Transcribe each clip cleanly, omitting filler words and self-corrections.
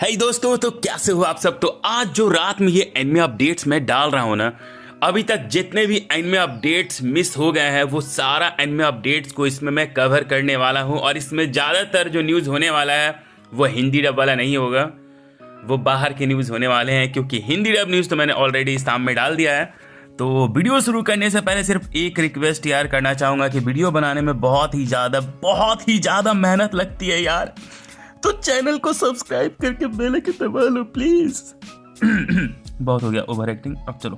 हे दोस्तों, तो कैसे हो आप सब। तो आज जो रात में ये एनिमे अपडेट्स मैं डाल रहा हूँ ना, अभी तक जितने भी एनिमे अपडेट्स मिस हो गए हैं वो सारा एनिमे अपडेट्स को इसमें मैं कवर करने वाला हूँ। और इसमें ज़्यादातर जो न्यूज़ होने वाला है वो हिंदी डब वाला नहीं होगा, वो बाहर के न्यूज़ होने वाले हैं, क्योंकि हिंदी डब न्यूज़ तो मैंने ऑलरेडी शाम में डाल दिया है। तो वीडियो शुरू करने से पहले सिर्फ एक रिक्वेस्ट यार करना चाहूँगा कि वीडियो बनाने में बहुत ही ज़्यादा मेहनत लगती है यार, तो चैनल को सब्सक्राइब करके बेल आइकन दबा लो प्लीज। बहुत हो गया ओवर एक्टिंग, अब चलो।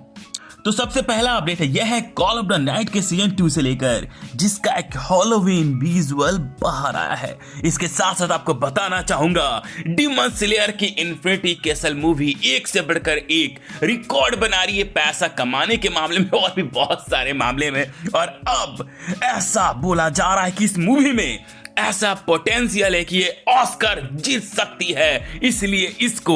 तो सबसे पहला अपडेट है, यह है कॉल ऑफ द नाइट के सीजन 2 से लेकर, जिसका एक हैलोवीन विजुअल बाहर आया है। इसके साथ साथ आपको बताना चाहूंगा डीमन स्लेयर की इन्फिनिटी कैसल मूवी एक से बढ़कर एक रिकॉर्ड बना रही है पैसा कमाने के मामले में और भी बहुत सारे मामले में। और अब ऐसा बोला जा रहा है कि इस मूवी में ऐसा पोटेंशियल है कि ये ऑस्कर जीत सकती है, इसलिए इसको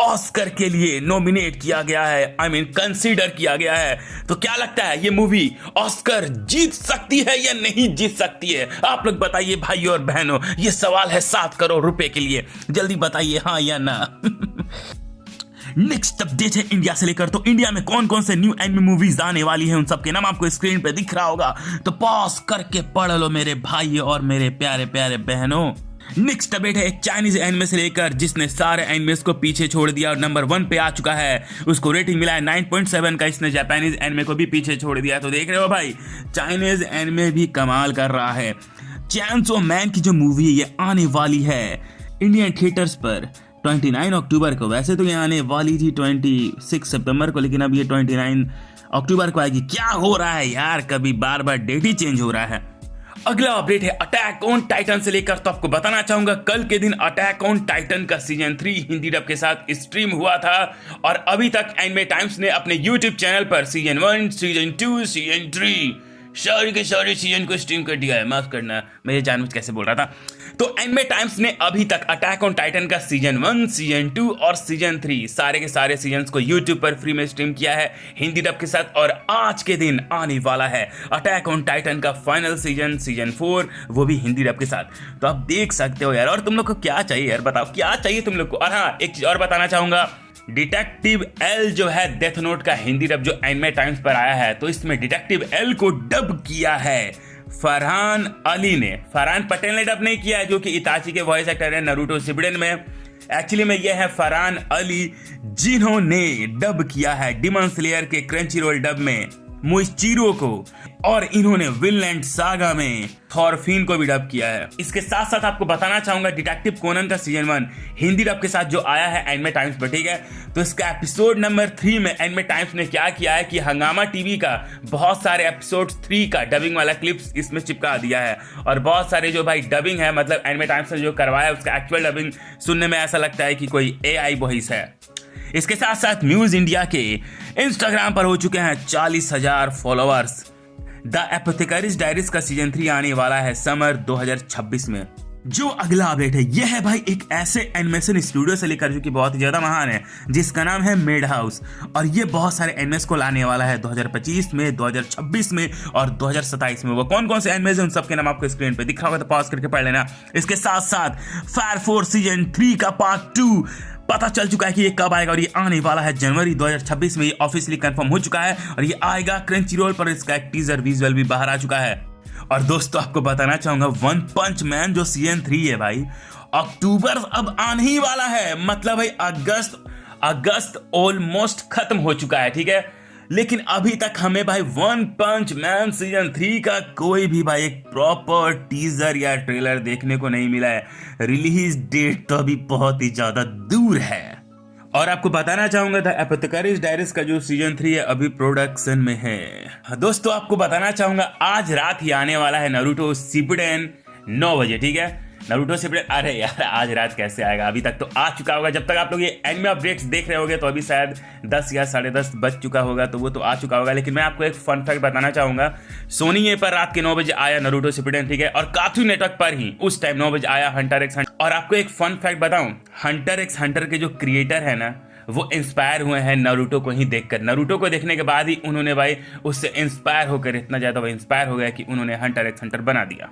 ऑस्कर के लिए नॉमिनेट किया गया है, कंसीडर किया गया है। तो क्या लगता है ये मूवी ऑस्कर जीत सकती है या नहीं जीत सकती है? आप लोग बताइए भाइयों और बहनों, ये सवाल है 7 करोड़ रुपए के लिए, जल्दी बताइए हाँ या ना। नेक्स्ट अपडेट है इंडिया से लेकर। तो इंडिया में कौन कौन से न्यू एनिमे मूवीज आने वाली हैं उन सबके नाम आपको स्क्रीन पे दिख रहा होगा, तो पॉज करके पढ़ लो मेरे भाई और मेरे प्यारे प्यारे बहनों। नेक्स्ट अपडेट है एक चाइनीज एनिमे से लेकर, जिसने सारे एनिमेस को पीछे छोड़ दिया और नंबर 1 पे आ चुका है। उसको रेटिंग मिला है 9.7 का, इसने जापानीज एनिमे को भी पीछे छोड़ दिया। तो देख रहे हो भाई, चाइनीज एनिमे भी कमाल कर रहा है। चैनसो मैन की जो मूवी है ये आने वाली है इंडियन थिएटर्स पर 29 अक्टूबर को। वैसे तो ये आने वाली थी 26 सितंबर को, लेकिन अब ये 29 अक्टूबर को आएगी। क्या हो रहा है यार, कभी बार बार डेट ही चेंज हो रहा है। अगला अपडेट है अटैक ऑन टाइटन से लेकर। तो आपको बताना चाहूंगा कल के दिन अटैक ऑन टाइटन का सीजन 3 हिंदी डब के साथ स्ट्रीम हुआ था, और अभी तक एनिमे टाइम्स ने अपने यूट्यूब चैनल पर सीजन 1, सीजन 2, सीजन 3 सारे सीजन को स्ट्रीम कर दिया है। माफ करना, मैं ये जानबूझ कैसे बोल रहा था। तो एनिमे टाइम्स ने अभी तक अटैक ऑन टाइटन का सीजन 1, सीजन 2 और सीजन 3 सारे के सारे सीजन्स को यूट्यूब पर फ्री में स्ट्रीम किया है हिंदी डब के साथ। और आज के दिन आने वाला है अटैक ऑन टाइटन का फाइनल सीजन, सीजन 4, वो भी हिंदी डब के साथ। तो आप देख सकते हो यार। और तुम लोग को क्या चाहिए यार, बताओ क्या चाहिए तुम लोग को। और हाँ, एक चीज और बताना चाहूंगा, डिटेक्टिव एल जो है डेथ नोट का हिंदी डब जो एनिमे टाइम्स पर आया है, तो इसमें डिटेक्टिव एल को डब किया है फरहान अली ने। फरहान पटेल ने डब नहीं किया है, जो कि इताची के वॉइस एक्टर है नारुतो शिपुडेन में। एक्चुअली में यह है फरहान अली, जिन्होंने डब किया है डीमन स्लेयर के क्रंचीरोल डब में मोइचिरो को, और इन्होंने विनलैंड सागा में थॉरफिन को भी डब किया है। इसके साथ साथ आपको बताना चाहूंगा डिटेक्टिव कोनन का सीजन 1 हिंदी डब के साथ जो आया है एनिमे टाइम्स पर, ठीक है। तो इसका एपिसोड नंबर 3 में एनिमे टाइम्स ने क्या किया है कि हंगामा टीवी का बहुत सारे एपिसोड 3 का डबिंग वाला क्लिप्स इसमें चिपका दिया है। और बहुत सारे जो भाई डबिंग है, मतलब एनिमे टाइम्स ने जो करवाया उसका एक्चुअल डबिंग सुनने में ऐसा लगता है कि कोई AI वॉइस है। इसके साथ साथ म्यूज इंडिया के इंस्टाग्राम पर हो चुके हैं 40,000 फॉलोअर्स। द एपोथेकेरिस डायरीज का सीजन 3 आने वाला है समर 2026 में। जो अगला अपडेट है यह है भाई एक ऐसे एनिमेशन स्टूडियो से लेकर जो कि बहुत ही ज्यादा महान है, जिसका नाम है मेड हाउस। और ये बहुत सारे एनिमेस को लाने वाला है 2025 में, 2026 में और 2027 में। वो कौन कौन से एनिमेस हैं उन सबके नाम आपको स्क्रीन पे दिख रहा होगा, तो पॉज करके पढ़ लेना। इसके साथ साथ फायर फोर्स सीजन 3 का पार्ट 2 पता चल चुका है कि ये कब आएगा, और ये आने वाला है जनवरी 2026 में। ये ऑफिशियली कंफर्म हो चुका है और ये आएगा क्रंचीरोल पर। इसका एक टीजर विजुअल भी बाहर आ चुका है। और दोस्तों आपको बताना चाहूंगा वन पंच मैन जो सीजन 3 है भाई, अक्टूबर अब आने ही वाला है। मतलब भाई अगस्त ऑलमोस्ट खत्म हो चुका है, ठीक है। लेकिन अभी तक हमें भाई वन पंच मैन सीजन 3 का कोई भी भाई एक प्रॉपर टीजर या ट्रेलर देखने को नहीं मिला है। रिलीज डेट तो अभी बहुत ही ज्यादा दूर है। और आपको बताना चाहूंगा द एपोथेकेरिस डायरीज का जो सीजन 3 है अभी प्रोडक्शन में है। दोस्तों आपको बताना चाहूंगा आज रात ही आने वाला है नारुतो शिपुडेन 9 बजे, ठीक है। नारुतो शिपुडेन, अरे यार आज रात कैसे आएगा, अभी तक तो आ चुका होगा। जब तक आप लोग ये एनिमे अपडेट्स देख रहे होगे तो अभी शायद 10 या 10:30 बज चुका होगा, तो वो तो आ चुका होगा। लेकिन मैं आपको एक फन फैक्ट बताना चाहूंगा, सोनी ए पर रात के 9 बजे आया नारुतो शिपुडेन, ठीक है। और कार्टून नेटवर्क पर ही उस टाइम 9 बजे आया हंटर एक्स हंटर। और आपको एक फन फैक्ट बताऊं, हंटर एक्स हंटर के जो क्रिएटर है ना, वो इंस्पायर हुए हैं नारुतो को ही देखकर। नारुतो को देखने के बाद ही उन्होंने भाई उससे इंस्पायर होकर, इतना ज्यादा वो इंस्पायर हो गया कि उन्होंने हंटर एक्स हंटर बना दिया।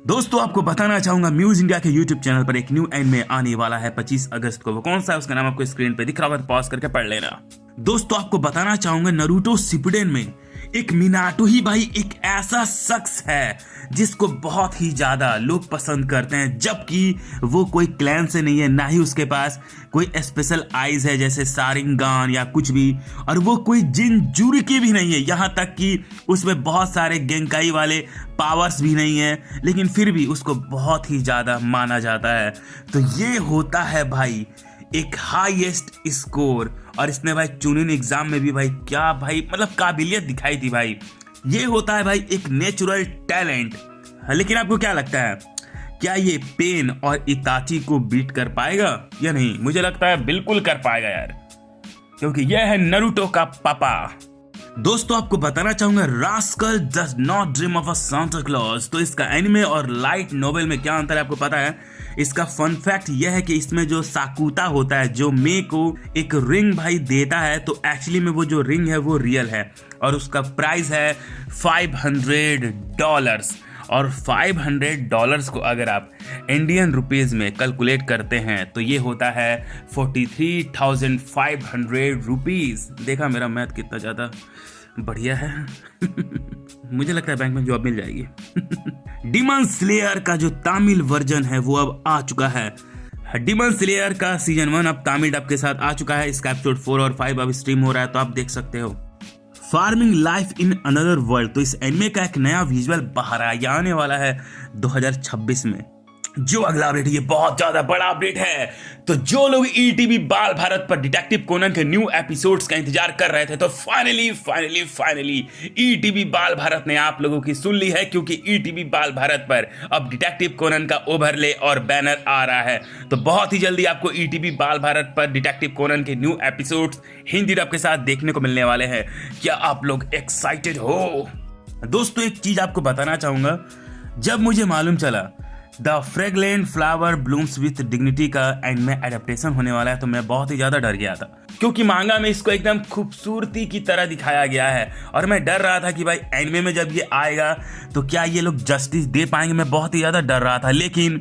दोस्तों आपको बताना चाहूंगा म्यूज इंडिया के यूट्यूब चैनल पर एक न्यू एनिमे आने वाला है 25 अगस्त को। वो कौन सा है उसका नाम आपको स्क्रीन पे दिख रहा होगा, तो पॉज करके पढ़ लेना। दोस्तों आपको बताना चाहूंगा नारुतो शिपुडेन में एक मिनाटो ही भाई एक ऐसा शख्स है जिसको बहुत ही ज्यादा लोग पसंद करते हैं, जबकि वो कोई क्लैन से नहीं है, ना ही उसके पास कोई स्पेशल आइज है जैसे सारिंगान या कुछ भी, और वो कोई जिनजुरिकी भी नहीं है, यहाँ तक कि उसमें बहुत सारे गेंकाई वाले पावर्स भी नहीं है, लेकिन फिर भी उसको बहुत ही ज्यादा माना जाता है। तो ये होता है भाई एक हाईएस्ट स्कोर, और इसने भाई चुनिन एग्जाम में भी भाई क्या भाई मतलब काबिलियत दिखाई थी भाई। ये होता है भाई एक नेचुरल टैलेंट। लेकिन आपको क्या लगता है, क्या ये पेन और इताची को बीट कर पाएगा या नहीं? मुझे लगता है बिल्कुल कर पाएगा यार, क्योंकि यह है नारुतो का पापा। दोस्तों आपको बताना चाहूंगा rascal does not dream of a Santa Claus. तो इसका एनिमे और लाइट नोवेल में क्या अंतर है आपको पता है? इसका फन फैक्ट यह है कि इसमें जो साकुता होता है जो मे को एक रिंग भाई देता है, तो एक्चुअली में वो जो रिंग है वो रियल है और उसका प्राइस है $500। और $500 को अगर आप इंडियन रुपीज में कैलकुलेट करते हैं तो ये होता है 43,500 रुपीज। देखा मेरा मैथ कितना ज़्यादा बढ़िया है। मुझे लगता है बैंक में जॉब मिल जाएगी। डिमन स्लेयर का जो तमिल वर्जन है वो अब आ चुका है। डिमन स्लेयर का सीजन 1 अब तमिल डब के साथ आ चुका है। इसका एपिसोड 4 और 5 अब स्ट्रीम हो रहा है, तो आप देख सकते हो। Farming life in another world, तो इस एनिमे का एक नया विजुअल बाहर आने वाला है 2026 में। जो अगला अपडेट, ये बहुत ज्यादा बड़ा अपडेट है। तो जो लोग ईटीवी बाल भारत पर डिटेक्टिव कोनन के न्यू एपिसोड्स का इंतजार कर रहे थे, तो फाइनली ईटीवी बाल भारत ने आप लोगों की सुन ली है, क्योंकि ईटीवी बाल भारत पर अब डिटेक्टिव कोनन का ओवरले और बैनर आ रहा है। तो बहुत ही जल्दी आपको ईटीवी बाल भारत पर डिटेक्टिव कोनन के न्यू एपिसोड्स हिंदी डब के साथ देखने को मिलने वाले हैं। क्या आप लोग एक्साइटेड हो? दोस्तों एक चीज आपको बताना चाहूंगा, जब मुझे मालूम चला the fragrant flower blooms with dignity का एनिमे एडेप्टेशन होने वाला है, तो मैं बहुत ही ज्यादा डर गया था, क्योंकि मांगा में इसको एकदम खूबसूरती की तरह दिखाया गया है और मैं डर रहा था कि भाई एनिमे में जब ये आएगा तो क्या ये लोग जस्टिस दे पाएंगे। मैं बहुत ही ज्यादा डर रहा था, लेकिन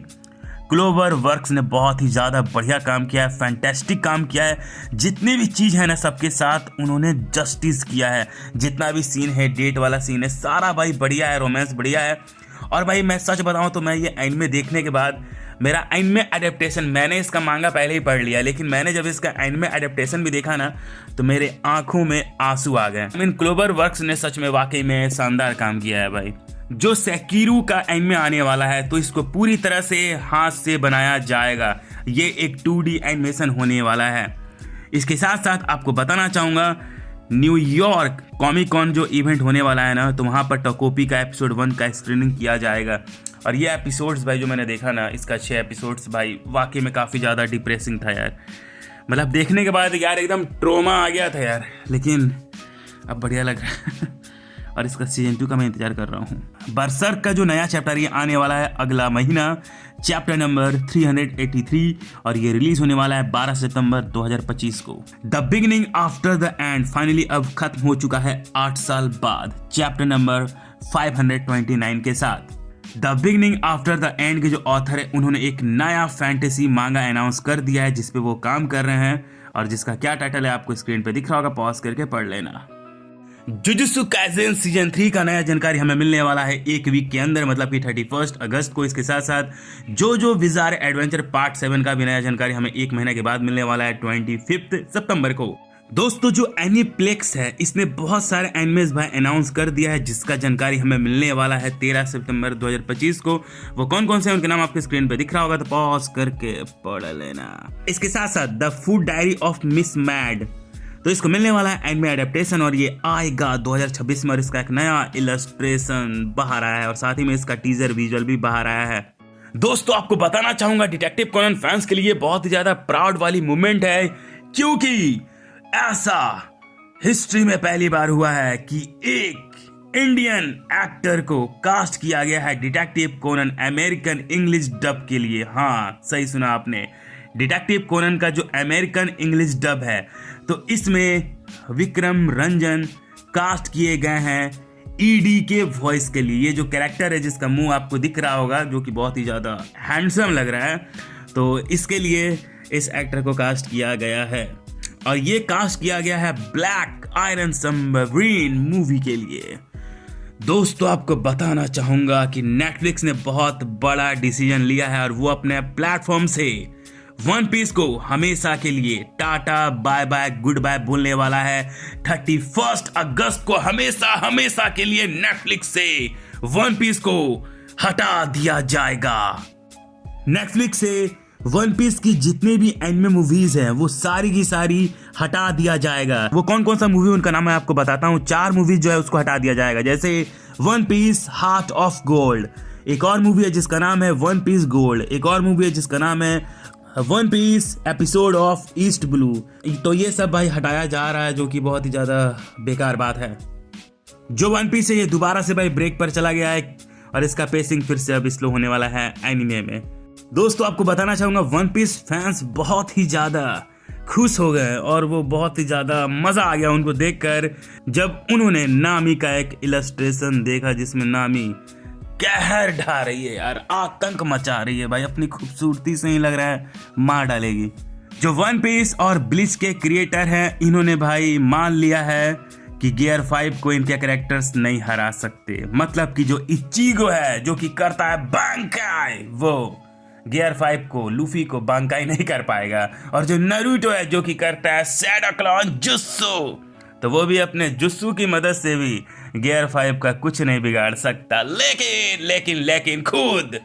क्लोवर वर्क्स ने बहुत ही ज़्यादा बढ़िया काम किया है, फैंटेस्टिक काम किया है। जितनी भी चीज़ है ना सबके साथ उन्होंने जस्टिस किया है। जितना भी सीन है, डेट वाला सीन है, सारा भाई बढ़िया है, रोमांस बढ़िया है। और भाई मैं सच बताऊं तो मैं ये एनिमे देखने के बाद मेरा एनिमे एडेप्टेशन, मैंने इसका मांगा पहले ही पढ़ लिया, लेकिन मैंने जब इसका एनिमे एडेप्टेशन भी देखा ना तो मेरे आंखों में आंसू आ गए। क्लोवर वर्क्स ने सच में वाकई में शानदार काम किया है भाई। जो सेकिरू का एनिमे आने वाला है तो इसको पूरी तरह से हाथ से बनाया जाएगा। ये एक 2D एनिमेशन होने वाला है। इसके साथ साथ आपको बताना चाहूँगा न्यूयॉर्क कॉमिक कॉन जो इवेंट होने वाला है ना, तो वहाँ पर टोकोपी का एपिसोड 1 का स्क्रीनिंग किया जाएगा। और ये एपिसोड्स भाई जो मैंने देखा ना, इसका 6 एपिसोड्स भाई वाकई में काफ़ी ज़्यादा डिप्रेसिंग था यार। मतलब देखने के बाद यार एकदम ट्रोमा आ गया था यार, लेकिन अब बढ़िया लग रहा है। और इसका सीजन 2 का मैं इंतजार कर रहा हूँ। बरसर्क का जो नया चैप्टर ये आने वाला है अगला महीना, चैप्टर नंबर 383, और ये रिलीज होने वाला है 12 सितंबर 2025 को। The beginning after the end finally अब खत्म हो चुका है 8 साल बाद, चैप्टर नंबर 529 के साथ। The beginning after the end के जो ऑथर है उन्होंने एक नया फैंटेसी मांगा अनाउंस कर दिया है, जिसपे वो काम कर रहे हैं और जिसका क्या टाइटल है आपको स्क्रीन पे दिख रहा होगा, पॉज करके पढ़ लेना। जुजुत्सु काइसेन सीजन 3 का नया जानकारी हमें मिलने वाला है 1 वीक के अंदर, मतलब कि 31 अगस्त को। इसके साथ साथ जो बिजार एडवेंचर पार्ट 7 का भी नया जानकारी हमें 1 महीने के बाद मिलने वाला है 25 सितंबर को। दोस्तों जो एनीप्लेक्स है इसने बहुत सारे एनिमेज भाई अनाउंस कर दिया है, जिसका जानकारी हमें मिलने वाला है 13 सितंबर 2025 को। वो कौन कौन से हैं उनके नाम आपके स्क्रीन पे दिख रहा होगा, तो पॉज करके पढ़ लेना। इसके साथ साथ the food diary of miss mad, तो इसको मिलने वाला है एनिमे एडेप्टेशन और ये आएगा 2026 में, और इसका एक नया इलस्ट्रेशन बाहर आया है और साथ ही में इसका टीजर विजुअल भी बाहर आया है। दोस्तों आपको बताना चाहूंगा डिटेक्टिव कोनन फैंस के लिए बहुत ही ज्यादा प्राउड वाली मूवमेंट है, क्योंकि ऐसा हिस्ट्री में पहली बार हुआ है कि एक इंडियन एक्टर को कास्ट किया गया है detective Conan American English dub के लिए। हाँ सही सुना आपने, डिटेक्टिव कोनन का जो अमेरिकन इंग्लिश डब है, तो इसमें विक्रम रंजन कास्ट किए गए हैं ईडी के वॉइस के लिए। ये जो कैरेक्टर है जिसका मुंह आपको दिख रहा होगा, जो कि बहुत ही ज़्यादा हैंडसम लग रहा है, तो इसके लिए इस एक्टर को कास्ट किया गया है। और ये कास्ट किया गया है ब्लैक आयरन सबमरीन मूवी के लिए। दोस्तों आपको बताना चाहूँगा कि नेटफ्लिक्स ने बहुत बड़ा डिसीजन लिया है और वो अपने प्लेटफॉर्म से वन पीस को हमेशा के लिए tata bye bye goodbye बोलने वाला है। 31 अगस्त को हमेशा के लिए नेटफ्लिक्स से वन पीस को हटा दिया जाएगा। नेटफ्लिक्स से वन पीस की जितने भी एनिमे मूवीज हैं वो सारी की सारी हटा दिया जाएगा। वो कौन कौन सा मूवी उनका नाम मैं आपको बताता हूँ। 4 मूवीज जो है उसको हटा दिया जाएगा, जैसे One Piece Heart of Gold, एक और मूवी है जिसका नाम है वन पीस गोल्ड, एक और मूवी है जिसका नाम है One Piece Episode of East Blue. तो ये सब भाई हटाया जा रहा है, जो कि बहुत ही ज्यादा बेकार बात है। जो वन पीस है ये दोबारा से भाई ब्रेक पर चला गया है और इसका पेसिंग फिर से अब स्लो होने वाला है एनिमे में। दोस्तों आपको बताना चाहूंगा वन पीस फैंस बहुत ही ज्यादा खुश हो गए और वो बहुत ही ज्यादा मजा आ गया उनको देखकर जब उन्होंने नामी का एक इलस्ट्रेशन देखा जिसमें नामी कहर ढा रही है यार, आतंक मचा रही है भाई, अपनी खूबसूरती से ही लग रहा है मार डालेगी। जो वन पीस और ब्लिच के क्रिएटर हैं इन्होंने भाई मान लिया है कि गियर 5 को इनके कैरेक्टर्स नहीं हरा सकते। मतलब कि जो इचिगो है जो कि करता है बैंकाई, वो गियर 5 को लूफी को बांकाई नहीं कर पाएगा। और जो नारुतो है जो कि करता है शैडो क्लॉन जुत्सु, तो वो भी अपने जुत्सु की मदद से भी गियर 5 का कुछ नहीं बिगाड़ सकता। लेकिन खुद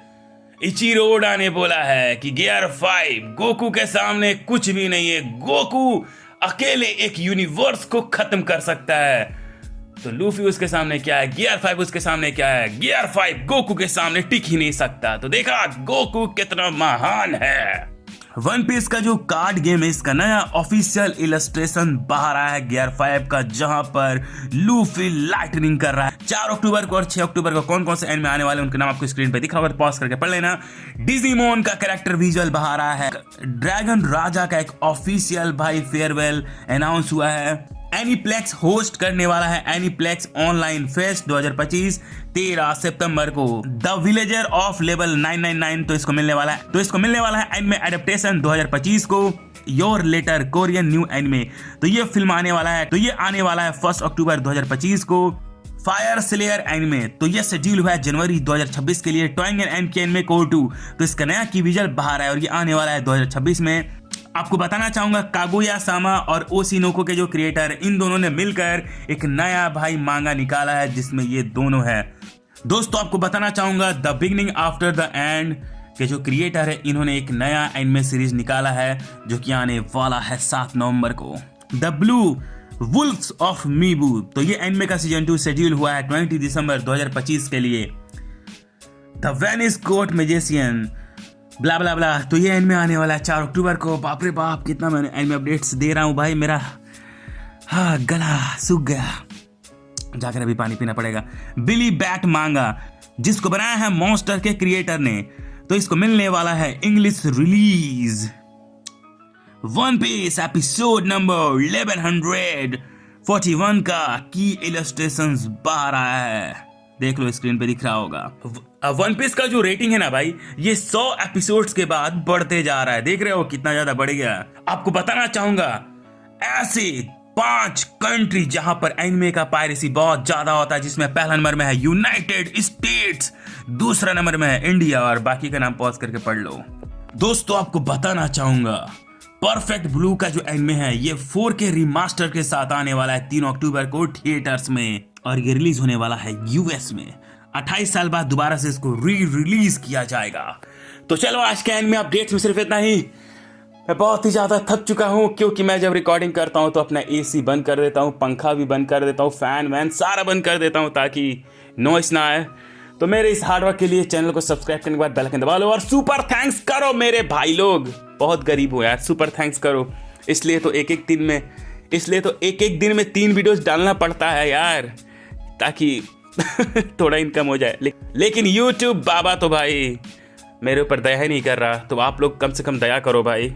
इचिरो ओडा ने बोला है कि गियर 5 गोकू के सामने कुछ भी नहीं है, गोकू अकेले एक यूनिवर्स को खत्म कर सकता है। तो लूफी उसके सामने क्या है, गियर 5 उसके सामने क्या है, गियर 5 गोकू के सामने टिक ही नहीं सकता। तो देखा गोकू कितना महान है। वन पीस का जो कार्ड गेम है इसका नया ऑफिशियल इलस्ट्रेशन बाहर आया है गियर 5 का, जहां पर लूफी लाइटनिंग कर रहा है। 4 अक्टूबर को और 6 अक्टूबर को कौन कौन से एनिमे आने वाले उनके नाम आपको स्क्रीन पे दिख रहा होगा, पॉज करके पढ़ लेना। डिजिमोन का कैरेक्टर विजुअल बाहर आया है। ड्रैगन राजा का एक ऑफिशियल भाई फेयरवेल अनाउंस हुआ है। एनीप्लेक्स होस्ट करने वाला है एनीप्लेक्स ऑनलाइन फेस्ट 2025 13 सितंबर को। द विलेजर ऑफ लेवल 999 तो इसको मिलने वाला है एनिमे एडेप्टेशन 2025 को। Your Letter Korean new anime, तो ये फिल्म आने वाला है 1 अक्टूबर 2025 को। फायर स्लेयर एनिमे, तो ये शेड्यूल हुआ है जनवरी 2026 के लिए। टोइंगन एंड की एनिमे कोर 2, तो इसका नया की विजुअल बाहर है और ये आने वाला है 2026 में। आपको बताना चाहूंगा कागुया सामा और ओशिनोको के जो क्रिएटर इन दोनों ने मिलकर एक नया भाई मांगा निकाला है जिसमें ये दोनों है। दोस्तों आपको बताना चाहूंगा the beginning after the end के जो क्रिएटर है इन्होंने एक नया एनिमे सीरीज निकाला है जो कि आने वाला है 7 नवंबर को। द ब्लू वुल्फ्स ऑफ मीबू, तो ये एनिमे का सीजन 2 शेड्यूल हुआ है 20 दिसंबर 2025 के लिए। द वेनिस कोर्ट मैजिशियन ब्ला ब्ला ब्ला, तो ये एनिमे आने वाला है 4 अक्टूबर को। बाप रे बाप कितना मैं एनिमे अपडेट्स दे रहा हूँ भाई, मेरा गला सूख गया, जाकर अभी पानी पीना पड़ेगा। बिली बैट मांगा जिसको बनाया है मॉन्स्टर के क्रिएटर ने, तो इसको मिलने वाला है English release. One Piece episode number 1141 का की इलस्ट्रेशंस बाहर आया है, देख लो स्क्रीन पे दिख रहा होगा। वन पीस का जो रेटिंग है ना भाई ये 100 एपिसोड्स के बाद बढ़ते जा रहा है, देख रहे हो कितना ज्यादा बढ़ गया। आपको बताना चाहूंगा ऐसे 5 कंट्री जहां पर एनिमे का पायरेसी बहुत ज्यादा होता है, जिसमें पहला नंबर में है यूनाइटेड स्टेट्स, दूसरा नंबर में है इंडिया और बाकी का नाम पॉज करके पढ़ लो। दोस्तों आपको बताना चाहूंगा परफेक्ट ब्लू का जो एनिमे है ये 4K रिमास्टर के साथ आने वाला है 3 अक्टूबर को थिएटर्स में और ये रिलीज होने वाला है यूएस में। 28 साल बाद दोबारा से इसको रिलीज किया जाएगा। तो चलो आज के एनिमे अपडेट्स में सिर्फ इतना ही। मैं बहुत ही ज्यादा थक चुका हूं क्योंकि मैं जब रिकॉर्डिंग करता हूं तो अपना एसी बंद कर देता हूं, पंखा भी बंद कर देता हूं, फैन वैन सारा बंद कर देता हूं ताकि नॉइस ना आए। तो मेरे इस हार्डवर्क के लिए चैनल को सब्सक्राइब करने के बाद बेल आइकन दबा लो और सुपर थैंक्स करो मेरे भाई लोग, बहुत गरीब हो यार, सुपर थैंक्स करो। इसलिए तो एक एक दिन में 3 वीडियोस डालना पड़ता है यार ताकि थोड़ा इनकम हो जाए। लेकिन YouTube बाबा तो भाई मेरे ऊपर दया ही नहीं कर रहा, तो आप लोग कम से कम दया करो भाई।